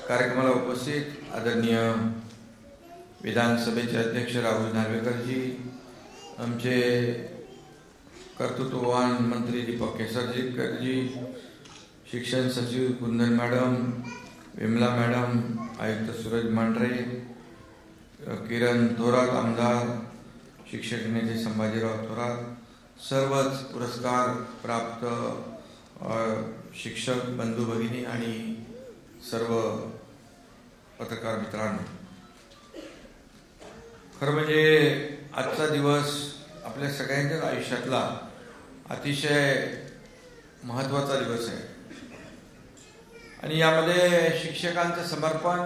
कार्यक्रमाला उपस्थित आदरणीय विधानसभेचे अध्यक्ष राहुल नार्वेकरजी, आमचे कर्तृत्ववान मंत्री दीपक केसरजीकरजी, शिक्षण सचिव कुंदन मॅडम, विमला मॅडम, आयुक्त सूरज मांढरे, किरण थोरात आमदार, शिक्षक नेते संभाजीराव थोरात, सर्वच पुरस्कार प्राप्त शिक्षक बंधू भगिनी आणि सर्व पत्रकार मित्रांनो, खरं म्हणजे आजचा दिवस आपल्या सगळ्यांच्याच आयुष्यातला अतिशय महत्त्वाचा दिवस आहे आणि यामध्ये शिक्षकांचं समर्पण,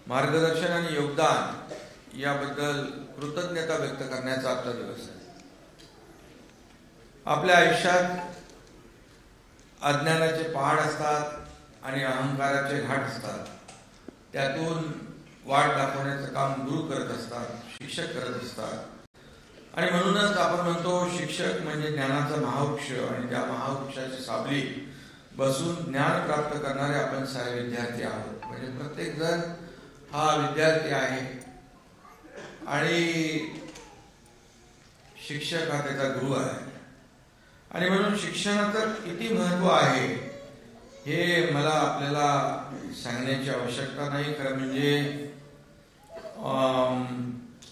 मार्गदर्शन आणि योगदान याबद्दल कृतज्ञता व्यक्त करण्याचा आजचा दिवस आहे. आपल्या आयुष्यात अज्ञानाचे पहाड असतात आणि अहंकाराचे घाट असतात. त्यातून वाट दाखवण्याचं काम गुरु करत असतात, शिक्षक करत असतात. आणि म्हणूनच आपण म्हणतो शिक्षक म्हणजे ज्ञानाचा महावृक्ष आणि त्या महावृक्षाची सावली बसून ज्ञान प्राप्त करणारे आपण सारे विद्यार्थी आहोत. म्हणजे प्रत्येक जण हा विद्यार्थी आहे आणि शिक्षक हा त्याचा गुरु आहे. आणि म्हणून शिक्षणाचं किती महत्व आहे हे मला आपल्याला सांगण्याची आवश्यकता नाही. खरं म्हणजे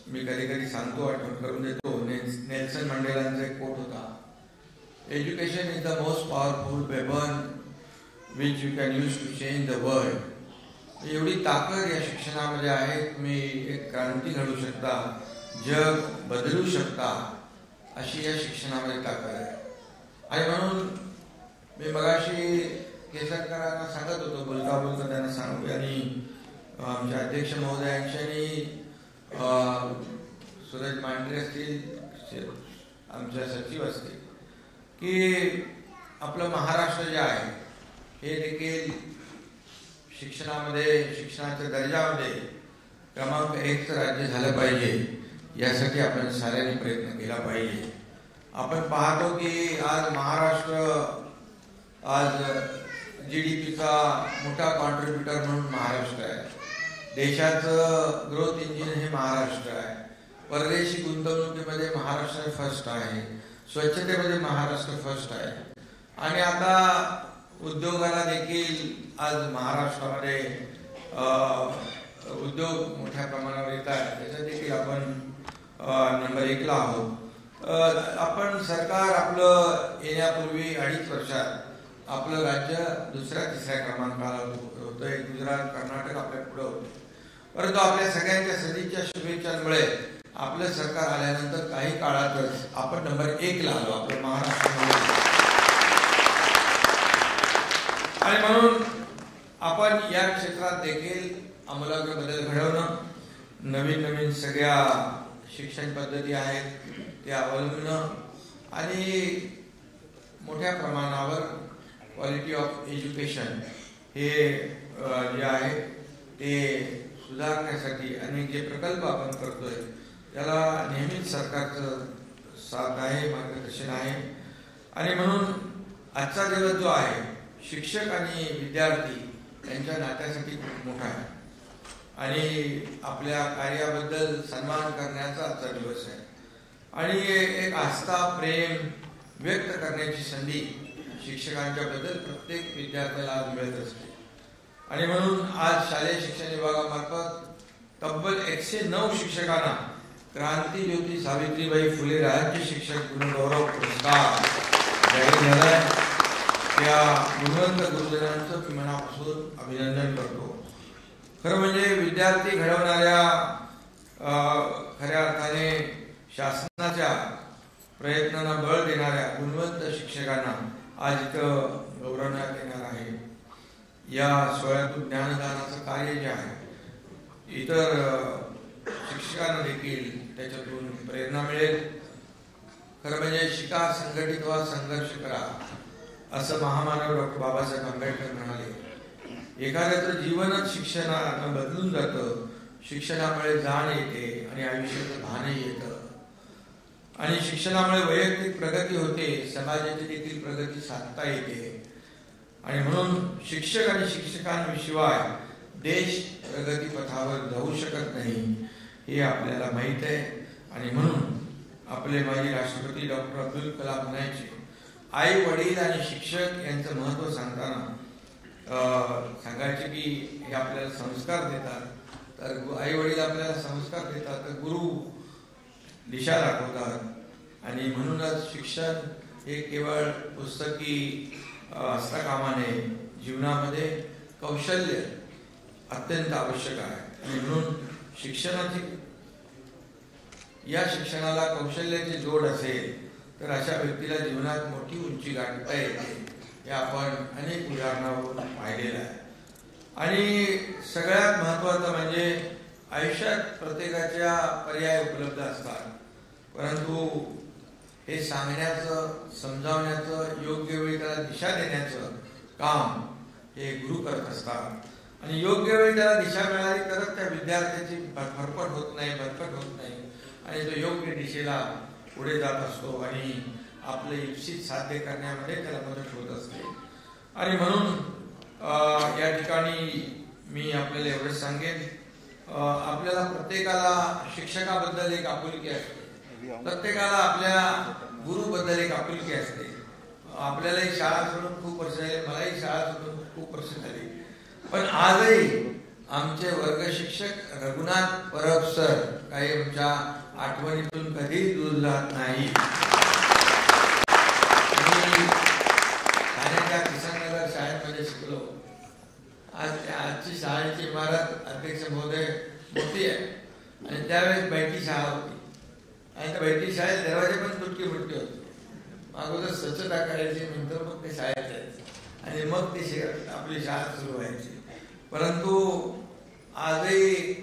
मी कधी कधी सांगतो, आठवण करून देतो. नेल्सन मंडेलांचा एक कोट होता, education is the most powerful weapon which you can use to change the world. एवढी ताकद या शिक्षणामध्ये आहे. तुम्ही एक क्रांती घडवू शकता, जग बदलू शकता, अशी या शिक्षणामध्ये ताकद आहे. आणि म्हणून मी मगाशी केसरकरांना सांगत होतो, बोलता बोलता त्यांना सांगू आणि आमच्या अध्यक्ष महोदयांशी आणि सूरज मांढरे असतील, आमच्या सचिव असतील, की आपलं महाराष्ट्र जे आहे हे देखील शिक्षणामध्ये, शिक्षणाच्या दर्जामध्ये क्रमांक 1चं राज्य झालं पाहिजे. यासाठी आपण साऱ्यांनी प्रयत्न केला पाहिजे. आपण पाहतो की आज महाराष्ट्र GDPचा मोठा कॉन्ट्रीब्युटर म्हणून महाराष्ट्र आहे. देशाचं ग्रोथ इंजिन हे महाराष्ट्र आहे. परदेशी गुंतवणुकीमध्ये महाराष्ट्र फर्स्ट आहे. स्वच्छतेमध्ये महाराष्ट्र फर्स्ट आहे. आणि आता उद्योगाला देखील आज महाराष्ट्रामध्ये उद्योग मोठ्या प्रमाणावर येत आहे. त्याच्यात देखील आपण नंबर 1ला आहोत. आपण सरकार आपलं येण्यापूर्वी 2.5 वर्षात आपलं राज्य 2ऱ्या-3ऱ्या क्रमांकाला होतंय. गुजरात, कर्नाटक आपल्या पुढे होते. परंतु आपल्या सगळ्यांच्या सदिच्छा शुभेच्छांमुळे आपलं सरकार आल्यानंतर काही काळातच आपण नंबर 1ला आलो आपल्या महाराष्ट्रामध्ये. आणि म्हणून आपण या क्षेत्रात देखील आमूलाग्र बदल घडवणं, नवीन नवीन सगळ्या शिक्षण पद्धती आहेत ते अवलंबणं आणि मोठ्या प्रमाणावर क्वालिटी ऑफ एज्युकेशन हे जे आहे ते सुधारण्यासाठी अनेक जे प्रकल्प आपण करतोय त्याला नेहमीच सरकारचं साथ आहे, मार्गदर्शन आहे. आणि म्हणून आजचा दिवस जो आहे शिक्षक आणि विद्यार्थी यांच्या नात्यासाठी खूप मोठा आहे आणि आपल्या कार्याबद्दल सन्मान करण्याचा आजचा दिवस आहे. आणि एक आस्था, प्रेम व्यक्त करण्याची संधी शिक्षकांच्या बद्दल प्रत्येक विद्यार्थ्याला आज मिळत असते. आणि म्हणून आज शालेय शिक्षण विभागामार्फत तब्बल 109 शिक्षकांना क्रांतीज्योती सावित्रीबाई फुले राज्य शिक्षक गुणगौरव पुरस्कार जाहीर झालाय. त्या गुणवंत गुरुजनांचं मी मनापासून अभिनंदन करतो. खरं म्हणजे विद्यार्थी घडवणाऱ्या खऱ्या अर्थाने शासनाच्या प्रयत्नांना बळ देणाऱ्या गुणवंत शिक्षकांना आज इथं गौरवण्यात येणार आहे. या सोहळ्यातून ज्ञानदानाचं कार्य जे आहे इतर शिक्षकांना देखील त्याच्यातून प्रेरणा मिळेल. खरं म्हणजे शिका, संघटित व्हा, संघर्ष करा, असं महामानव डॉक्टर बाबासाहेब आंबेडकर म्हणाले. एखाद्याचं जीवनच शिक्षणानं बदलून जातं. शिक्षणामुळे जाण येते आणि आयुष्याचं भानही येतं. आणि शिक्षणामुळे वैयक्तिक प्रगती होते, समाजाची देखील प्रगती साधता येते. आणि म्हणून शिक्षक आणि शिक्षकांशिवाय देश प्रगतीपथावर जाऊ शकत नाही हे आपल्याला माहीत आहे. आणि म्हणून आपले माजी राष्ट्रपती डॉक्टर अब्दुल कलाम म्हणायचे, आई वडील आणि शिक्षक यांचं महत्त्व सांगताना सांगायचे की हे आपल्याला संस्कार देतात. तर आई वडील आपल्याला संस्कार देतात, तर गुरु दिशा दाखवतात. आणि म्हणूनच शिक्षण हे केवळ पुस्तकी असता कामा नये, जीवनामध्ये कौशल्य अत्यंत आवश्यक आहे. आणि म्हणून या शिक्षणाला कौशल्याची जोड असेल तर अशा व्यक्तीला जीवनात मोठी उंची गाठता येते. हे आपण अनेक उदाहरणावरून पाहिलेलं आहे. आणि सगळ्यात महत्त्वाचं म्हणजे आयुष्यात प्रत्येकाच्या पर्याय उपलब्ध असतात, परंतु हे सांगण्याचं, समजावण्याचं, योग्य वेळी त्याला दिशा देण्याचं काम हे गुरु करत असतात. आणि योग्य वेळी त्याला दिशा मिळाली तरच त्या विद्यार्थ्याची भरपट होत नाही आणि तो योग्य दिशेला पुढे जात असतो आणि आपले इच्छित साध्य करण्यामध्ये त्याला मदत होत असते. आणि म्हणून या ठिकाणी मी आपल्याला एवढंच सांगेन, आपल्याला प्रत्येकाला शिक्षकाबद्दल एक आपुलकी असते, प्रत्येकाला आपल्या गुरुबद्दल एक आपुलकी असते. आपल्यालाही शाळा सोडून खूप वर्ष झाली, मलाही शाळा सोडून खूप वर्ष झाली, पण आजही आमचे वर्ग शिक्षक रघुनाथ परब सर काही आमच्या आठवणीतून कधीच दूर जात नाही. ठाण्याच्या किसननगर शाळेमध्ये शिकलो. आजची शाळेची इमारत अध्यक्ष महोदय मोठी आहे आणि त्यावेळेस बैठी शाळा होती आणि त्या बैठी शाळेत दरवाजे पण तुटकी फुटकी होते. अगोदर स्वच्छता करायची, नंतर मग ते शाळेत जायचे आणि मग ती आपली शाळा सुरू व्हायची. परंतु आजही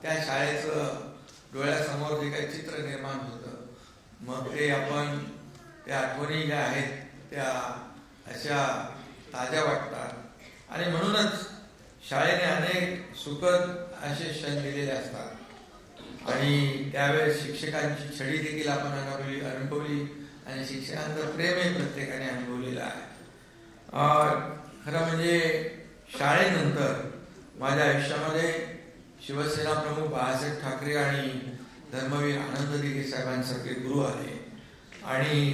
त्या शाळेचं डोळ्यासमोर जे काही चित्र निर्माण होतं, मग ते आपण त्या आठवणी ज्या आहेत त्या अशा ताज्या वाटतात. आणि म्हणूनच शाळेने अनेक सुखद असे क्षण दिलेले असतात आणि त्यावेळेस शिक्षकांची छडी देखील आपण अनुभवली आणि शिक्षकांचं प्रेमही प्रत्येकाने अनुभवलेलं आहे. खरं म्हणजे शाळेनंतर माझ्या आयुष्यामध्ये शिवसेना प्रमुख बाळासाहेब ठाकरे आणि धर्मवीर आनंद दिघे साहेबांसारखे गुरु आले आणि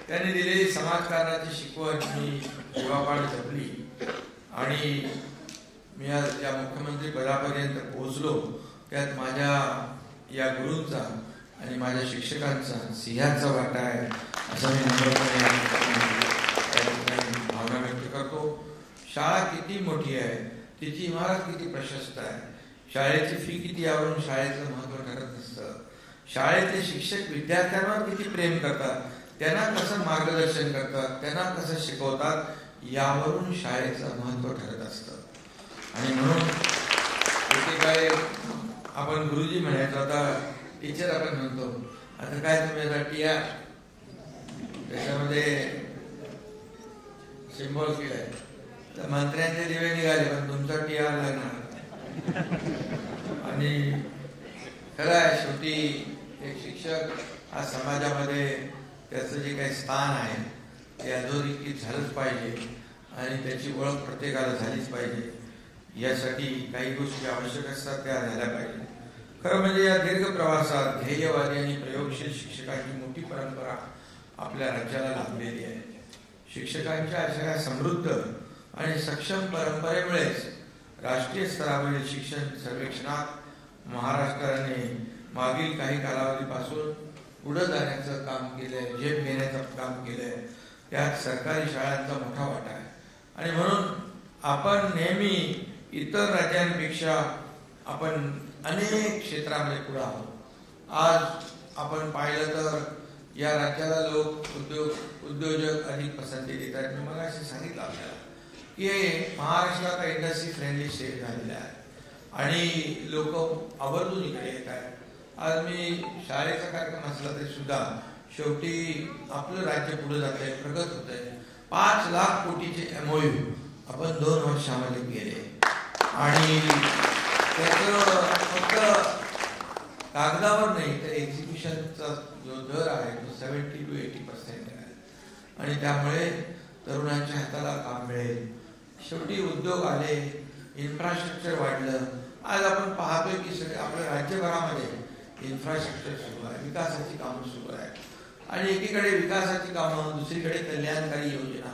त्यांनी दिलेली समाजकारणाची शिकवण मी जीवापाड जपली आणि मी आज या मुख्यमंत्री पदापर्यंत पोहोचलो. त्यात माझ्या या गुरूंचा आणि माझ्या शिक्षकांचा सिंहाचा वाटा आहे असं मी नम्रपणे भावना व्यक्त करतो. शाळा किती मोठी आहे, तिची इमारत किती प्रशस्त आहे, शाळेची फी किती यावरून शाळेचं महत्त्व ठरत असतं. शाळेतले शिक्षक विद्यार्थ्यांवर किती प्रेम करतात, त्यांना कसं मार्गदर्शन करतात, त्यांना कसं शिकवतात, यावरून शाळेचं महत्त्व ठरत असतं. आणि म्हणून एकेकाळी आपण गुरुजी म्हणायचो, आता टीचर आपण म्हणतो. आता काय तुम्ही आता टीआर त्याच्यामध्ये सिम्बॉल केलाय, तर मंत्र्यांचे दिवे निघाले पण तुमचा टीआर लागणार. आणि खरं आहे, शेवटी एक शिक्षक आज समाजामध्ये त्याचं जे काही स्थान आहे ते अधोरेखित झालंच पाहिजे आणि त्याची ओळख प्रत्येकाला झालीच पाहिजे. यासाठी काही गोष्टी आवश्यक असतात त्या झाल्या पाहिजे. खरं म्हणजे या दीर्घ प्रवासात ध्येयवादी आणि प्रयोगशील शिक्षकांची मोठी परंपरा आपल्या राज्याला लाभलेली आहे. शिक्षकांच्या अशा समृद्ध आणि सक्षम परंपरेमुळेच राष्ट्रीय स्तरावरील शिक्षण सर्वेक्षणात महाराष्ट्राने मागील काही कालावधीपासून पुढे जाण्याचं काम केलंय, झेप घेण्याचं काम केलंय. त्यात सरकारी शाळांचा मोठा वाटा आहे. आणि म्हणून आपण नेहमी इतर राज्यांपेक्षा आपण अनेक क्षेत्रामध्ये पुढे आहोत. आज आपण पाहिलं तर या राज्याला लोक उद्योजक अधिक पसंती देतात. मी मला असे सांगितलं आपल्याला की महाराष्ट्रात इंडस्ट्री फ्रेंडली स्टेट झालेला आहे आणि लोक आवर्जून इकडे येत आहेत. आज मी शाळेचा कार्यक्रम असला तरी सुद्धा शेवटी आपलं राज्य पुढे जात आहे, प्रगत होत आहे. 5 लाख कोटीचे MOU आपण 2 वर्षामध्ये केले आणि त्याचं फक्त कागदावर नाही तर एक्झिक्युशनचा जो दर आहे तो 70 to 80% आहे आणि त्यामुळे तरुणांच्या हाताला काम मिळेल. शेवटी उद्योग आले, इन्फ्रास्ट्रक्चर वाढलं. आज आपण पाहतोय की सगळे आपल्या राज्यभरामध्ये इन्फ्रास्ट्रक्चर सुरू आहे, विकासाची कामं सुरू आहेत आणि एकीकडे विकासाची कामं, दुसरीकडे कल्याणकारी योजना,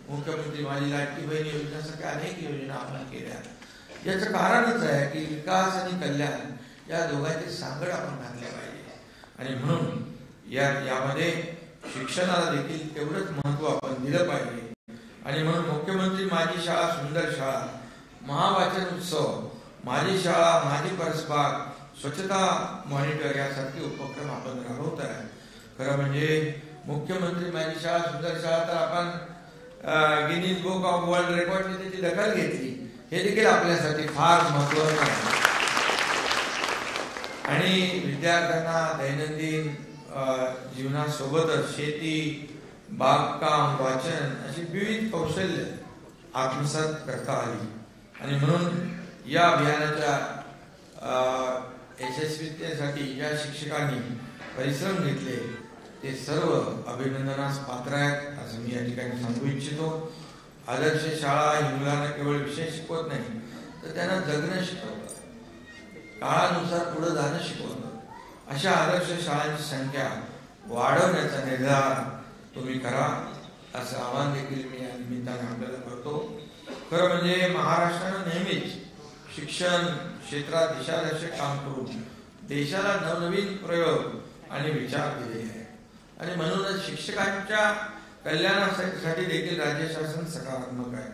मुख्यमंत्री माझी लाडकी बहीण योजनेसारख्या अनेक योजना आपण केल्या. याचं कारणच आहे की विकास आणि कल्याण या दोघांचे सांगड आपण घातले पाहिजे आणि म्हणून यामध्ये शिक्षणाला देखील तेवढंच महत्त्व आपण दिलं पाहिजे. आणि म्हणून मुख्यमंत्री माझी शाळा सुंदर शाळा, महावाचन उत्सव, माझी शाळा माझी परसबाग, स्वच्छता मॉनिटर यासारखे उपक्रम आपण राबवत आहे. खरं म्हणजे मुख्यमंत्री माझी शाळा सुंदर शाळा तर आपण गिनीज बुक ऑफ वर्ल्ड रेकॉर्डने त्याची दखल घेतली, हे देखील आपल्यासाठी फार महत्त्वाचं आहे. आणि विद्यार्थ्यांना दैनंदिन जीवनासोबतच शेती, बागकाम, वाचन अशी विविध कौशल्य आत्मसात करता आली आणि म्हणून या अभियानाच्या यशस्वीतेसाठी ज्या शिक्षकांनी परिश्रम घेतले ते सर्व अभिनंदनास पात्र आहेत असं मी या ठिकाणी सांगू इच्छितो. आदर्श शाळा ही मुलांना केवळ विषय शिकवत नाही तर त्यांना जगणं शिकवतात, काळानुसार पुढे जाणं शिकवतात. अशा आदर्श शाळांची संख्या वाढवण्याचा निर्धार तुम्ही करा असं आवाहन देखील मी या निमित्ताने आपल्याला करतो. खरं म्हणजे महाराष्ट्रानं नेहमीच शिक्षण क्षेत्रात दिशादर्शक काम करून देशाला नवनवीन प्रयोग आणि विचार दिले आहे आणि म्हणूनच शिक्षकांच्या कल्याणासाठी देखील राज्य शासन सकारात्मक आहे.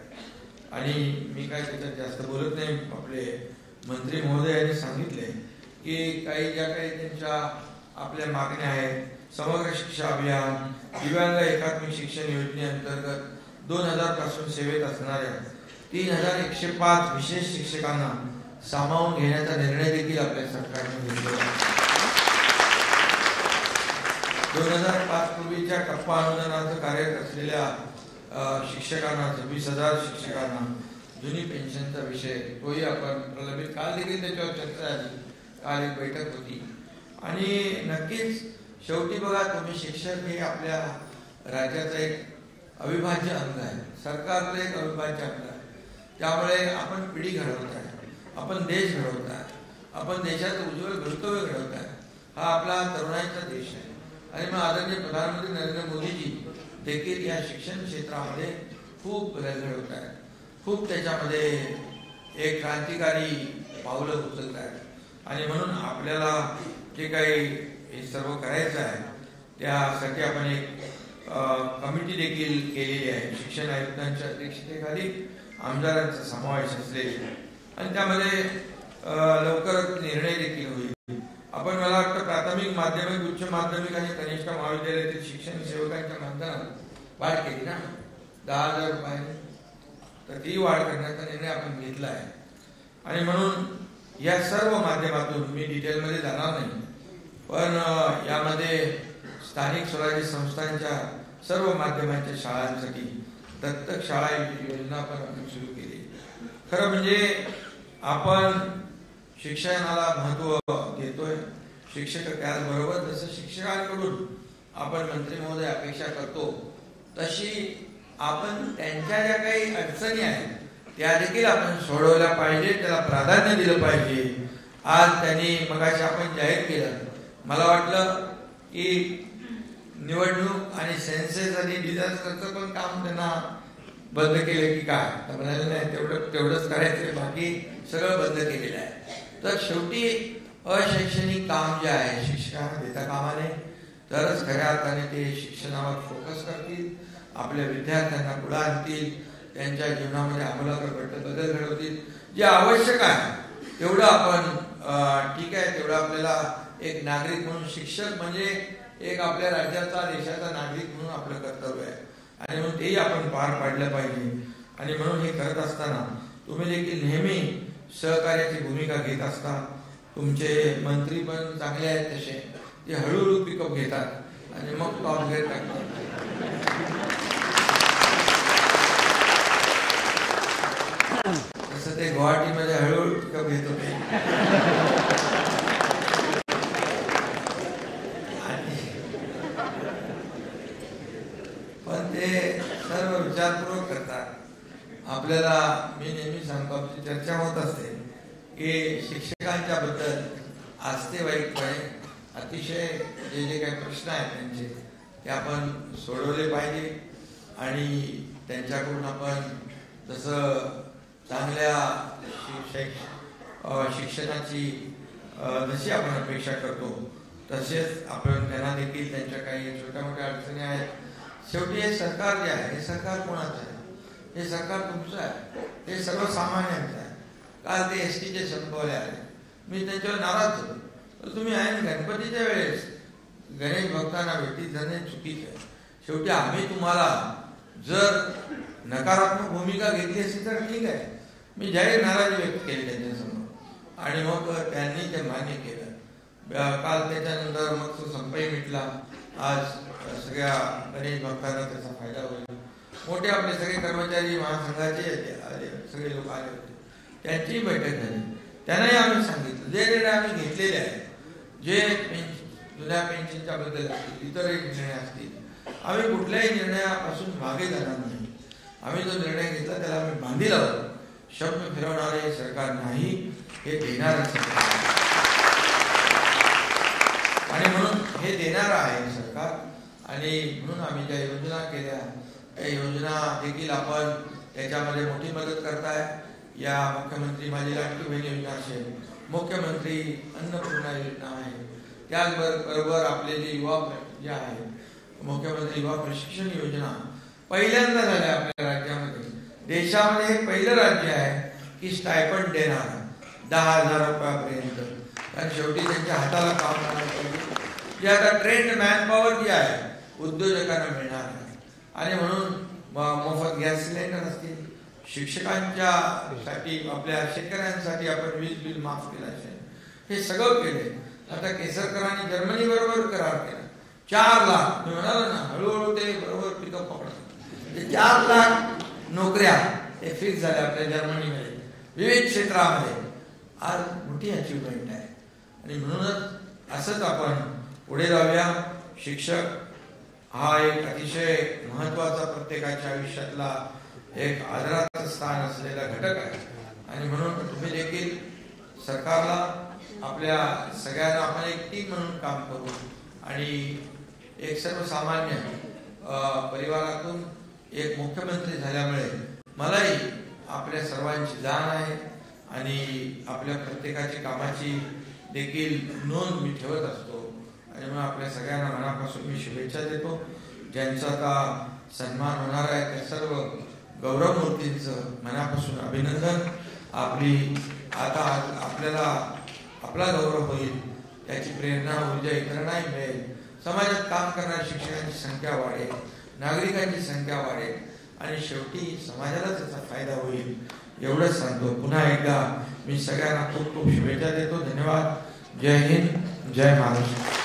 आणि मी काय त्याच्यात जास्त बोलत नाही. आपले मंत्री महोदयांनी सांगितले की ज्या काही त्यांच्या आपल्या मागण्या आहेत, समग्र शिक्षा अभियान, दिव्यांग एकात्मिक शिक्षण योजनेअंतर्गत 2000 पासून सेवेत असणाऱ्या 3105 विशेष शिक्षकांना सामावून घेण्याचा निर्णय देखील आपल्या सरकारने घेतला. 2005 पूर्वीच्या टप्पा अनुदानाचं कार्यरत असलेल्या शिक्षकांना 26,000 शिक्षकांना जुनी पेन्शनचा विषय तोही आपण प्रलंबित, काल देखील त्याच्यावर चर्चा झाली, काल एक बैठक होती. आणि नक्कीच शेवटी बघा तुम्ही शिक्षक हे आपल्या राज्याचं एक अविभाज्य अंग आहे, सरकारचं एक अविभाज्य अंग आहे. त्यामुळे आपण पिढी घडवत आहे, आपण देश घडवत आहे, आपण देशाचं उज्ज्वल भवितव्य घडवत आहे. हा आपला तरुणांचा देश आहे आणि मग आदरणीय प्रधानमंत्री नरेंद्र मोदीजी देखील या शिक्षण क्षेत्रामध्ये खूप बदल घडवत आहेत, खूप त्याच्यामध्ये एक क्रांतिकारी पावलं उचलत आहेत. आणि म्हणून आपल्याला जे काही हे सर्व करायचं आहे त्यासाठी आपण एक कमिटी देखील केलेली आहे. शिक्षण आयुक्तांच्या अध्यक्षतेखाली आमदारांचा समावेश असलेला आणि त्यामध्ये लवकरच निर्णय देखील होईल. आपण मला वाटतं प्राथमिक, माध्यमिक, उच्च माध्यमिक आणि कनिष्ठ महाविद्यालयातील शिक्षण सेवकांच्या मानधनात वाढ केली ना 10,000 रुपये, तर ती वाढ करण्याचा निर्णय आपण घेतला आहे. आणि म्हणून या सर्व माध्यमातून मी डिटेलमध्ये जाणार नाही, पण यामध्ये स्थानिक स्वराज्य संस्थांच्या सर्व माध्यमांच्या शाळांसाठी दत्तक शाळा योजना पण आपण सुरू केली. खरं म्हणजे आपण शिक्षणाला महत्त्व देतोय. शिक्षक त्याचबरोबर जसं शिक्षकांकडून आपण मंत्री महोदय अपेक्षा करतो तशी आपण त्यांच्या ज्या काही अडचणी आहेत त्या देखील आपण सोडवल्या पाहिजे, त्याला प्राधान्य दिलं पाहिजे. आज त्यांनी मगाशी आपण जाहीर केलं, मला वाटलं की निवडणूक आणि सेन्सेस आणि डिझास्टरचं पण काम त्यांना बंद केलं की काय, तर म्हणाले नाही तेवढंच करायचं, बाकी सगळं बंद केलेलं आहे. तर शेवटी अशैक्षणिक काम जे आहे शिक्षकांना देता कामा नये, तरच खऱ्या अर्थाने ते शिक्षणावर फोकस करतील, आपल्या विद्यार्थ्यांना पुढे आणतील, त्यांच्या जीवनामध्ये आमूलाग्र बदल घडवतील. जे आवश्यक आहे तेवढं आपण ठीक आहे, तेवढं आपल्याला एक नागरिक म्हणून, शिक्षक म्हणजे एक आपल्या राज्याचा देशाचा नागरिक म्हणून आपलं कर्तव्य आहे आणि म्हणून तेही आपण पार पाडलं पाहिजे. आणि म्हणून हे करत असताना तुम्ही देखील नेहमी सहकार्याची भूमिका घेत असता. तुमचे मंत्री पण चांगले आहेत, तसे ते हळूहळू पिकअप घेतात आणि मग टॉप गिअर टाकतात. तसं ते गुवाहाटीमध्ये हळूहळू पिकअप घेत होते. सर्व विचारपूर्वक करतात. आपल्याला मी नेहमी सांगतो, आमची चर्चा होत असते की शिक्षकांच्या बद्दल आस्थेवाईकपणे अतिशय जे काही प्रश्न आहेत त्यांचे ते आपण सोडवले पाहिजे आणि त्यांच्याकडून आपण जसं चांगल्या शिक्षणाची जशी आपण अपेक्षा करतो तसेच आपण त्यांना देखील त्यांच्या काही छोट्या मोठ्या अडचणी आहेत. शेवटी हे सरकार जे आहे हे सरकार कोणाचं आहे? हे सरकार तुमचं आहे, हे सर्वसामान्यांचं आहे. काल ते STचे संपवले आले, मी त्यांच्यावर नाराज झालो. तर तुम्ही आहे गणपतीच्या वेळेस गणेश भक्तांना भेटी जाणे चुकीचं आहे. शेवटी आम्ही तुम्हाला जर नकारात्मक भूमिका घेतली असती तर ठीक आहे, मी जाहीर नाराजी व्यक्त केली त्यांच्यासमोर आणि मग त्यांनी ते मान्य केलं. काल त्याच्यानंतर मग तो संपही मिटला. आज सगळ्या गणेश भक्तांना त्याचा फायदा होईल. मोठे आपले सगळे कर्मचारी महासंघाचे सगळे लोक आले होते, त्यांचीही बैठक झाली. त्यांनाही आम्ही सांगितलं जे निर्णय आम्ही घेतलेले आहेत, जे जुन्या पेन्शनच्या बद्दल असतील, इतर एक निर्णय असतील, आम्ही कुठल्याही निर्णयापासून मागे जाणार नाही. आम्ही जो निर्णय घेतला त्याला आम्ही बांधील आहोत. शब्द फिरवणारे सरकार नाही, हे देणारं सरकार आणि म्हणून हे देणारं आहे सरकार. आणि म्हणून आम्ही ज्या योजना केल्या त्या योजना देखील आपण त्याच्यामध्ये मोठी मदत करताय. या मुख्यमंत्री माझी लाडकी बहीण योजना असेल, मुख्यमंत्री अन्नपूर्णा योजना आहे, त्याचबरोबर आपले जे युवा जे आहे मुख्यमंत्री युवा प्रशिक्षण योजना पहिल्यांदा झाल्या आपल्या राज्यामध्ये. देशामध्ये हे पहिलं राज्य आहे की स्टायपंड देणार 10,000 रुपयापर्यंत. कारण शेवटी त्यांच्या हाताला काम करायला पाहिजे. जे आता ट्रेंड मॅनपॉवर जी आहे उद्योजकांना मिळणार आहे आणि म्हणून मोफत गॅस सिलेंडर असतील, शिक्षकांच्या साठी आपल्या शेतकऱ्यांसाठी आपण वीज बिल माफ केलं असेल, हे सगळं केले. आता केसरकरांनी जर्मनी बरोबर करार केला. 4 लाख मी म्हणालो ना, हळूहळू ते बरोबर पिकअप पकडतात. 4 लाख नोकऱ्या हे फिक्स झाल्या आपल्या जर्मनीमध्ये विविध क्षेत्रामध्ये. आज मोठी अचिव्हमेंट आहे आणि म्हणूनच असंच आपण पुढे जाऊया. शिक्षक हा एक अतिशय महत्वाचा प्रत्येकाच्या आयुष्यातला एक आदराचं स्थान असलेला घटक आहे आणि म्हणून तुम्ही देखील सरकारला आपल्या सगळ्यांना आपण एक टीम म्हणून काम करू आणि एक सर्वसामान्य परिवारातून एक मुख्यमंत्री झाल्यामुळे मलाही आपल्या सर्वांची जाण आहे आणि आपल्या प्रत्येकाची कामाची देखील नोंद मी ठेवत असतो आणि मग आपल्या सगळ्यांना मनापासून मी शुभेच्छा देतो. ज्यांचा आता सन्मान होणार आहे त्या सर्व गौरव मूर्तींचं मनापासून अभिनंदन. आता आपल्याला आपला गौरव होईल त्याची प्रेरणा ऊर्जा इतरांनाही मिळेल. समाजात काम करणाऱ्या शिक्षकांची संख्या वाढेल, नागरिकांची संख्या वाढेल आणि शेवटी समाजाला त्याचा फायदा होईल एवढंच सांगतो. पुन्हा एकदा मी सगळ्यांना खूप खूप शुभेच्छा देतो. धन्यवाद. जय हिंद, जय महाराष्ट्र.